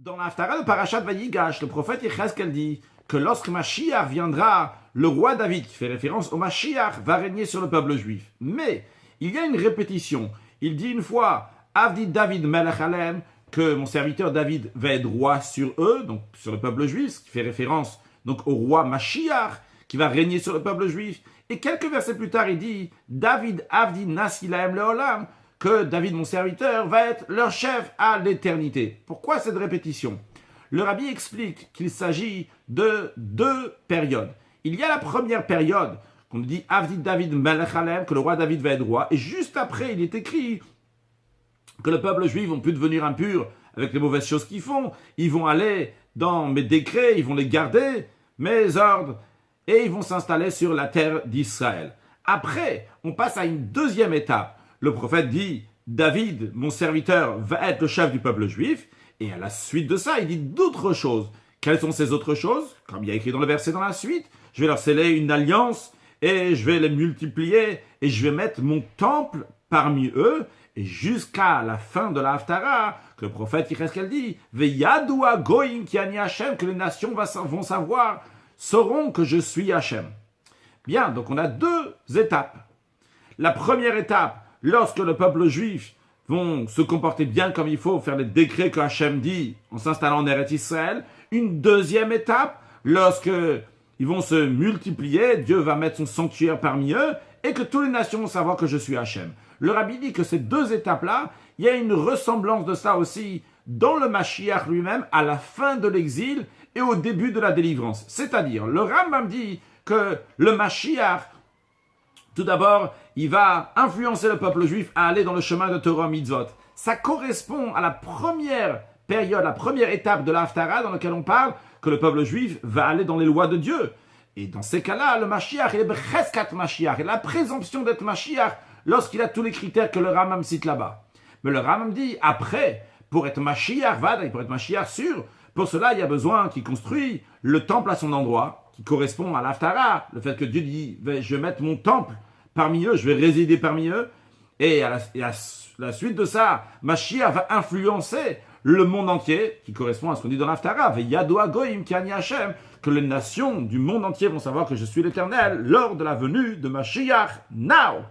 Dans l'Haftara de Parashat Vayigash, le prophète Yechezkel dit que lorsque Mashiach viendra, le roi David, qui fait référence au Mashiach, va régner sur le peuple juif. Mais il y a une répétition. Il dit une fois, Avdi David Melech Alem, que mon serviteur David va être roi sur eux, donc sur le peuple juif, ce qui fait référence donc au roi Mashiach, qui va régner sur le peuple juif. Et quelques versets plus tard, il dit, David Avdi Nasi Lahem Leolam, que David, mon serviteur, va être leur chef à l'éternité. Pourquoi cette répétition? Le rabbi explique qu'il s'agit de deux périodes. Il y a la première période, qu'on dit Avdi David Melech Alem, que le roi David va être roi, et juste après, il est écrit que le peuple juif vont plus devenir impur avec les mauvaises choses qu'ils font. Ils vont aller dans mes décrets, ils vont les garder, mes ordres, et ils vont s'installer sur la terre d'Israël. Après, on passe à une deuxième étape. Le prophète dit, David, mon serviteur, va être le chef du peuple juif. Et à la suite de ça, il dit d'autres choses. Quelles sont ces autres choses? Comme il y a écrit dans le verset dans la suite, je vais leur sceller une alliance et je vais les multiplier et je vais mettre mon temple parmi eux. Et jusqu'à la fin de la Haftara, que le prophète Yechezkel dit, Veyadua goyim ki ani Hashem, que les nations vont savoir, sauront que je suis Hashem. Bien, donc on a deux étapes. La première étape, lorsque le peuple juif vont se comporter bien comme il faut, faire les décrets que Hachem dit en s'installant en Eretz Israël. Une deuxième étape, lorsque ils vont se multiplier, Dieu va mettre son sanctuaire parmi eux et que toutes les nations vont savoir que je suis Hachem. Le rabbi dit que ces deux étapes-là, il y a une ressemblance de ça aussi dans le Mashiach lui-même, à la fin de l'exil et au début de la délivrance. C'est-à-dire, le Rambam dit que le Mashiach, tout d'abord, il va influencer le peuple juif à aller dans le chemin de Torah Mitzvot. Ça correspond à la première période, la première étape de l'Haftara dans laquelle on parle que le peuple juif va aller dans les lois de Dieu. Et dans ces cas-là, le Mashiach, il est Becheskat Mashiach, il a la présomption d'être Mashiach lorsqu'il a tous les critères que le Rambam cite là-bas. Mais le Rambam dit, après, pour être Mashiach, pour être Mashiach sûr, pour cela, il y a besoin qu'il construise le temple à son endroit, qui correspond à l'Haftara, le fait que Dieu dit, je vais mettre mon temple parmi eux, je vais résider parmi eux, et à la suite de ça, Mashiach va influencer le monde entier, qui correspond à ce qu'on dit dans l'Haftara, Yadua goyim ki ani Hashem, que les nations du monde entier vont savoir que je suis l'Éternel lors de la venue de Mashiach now.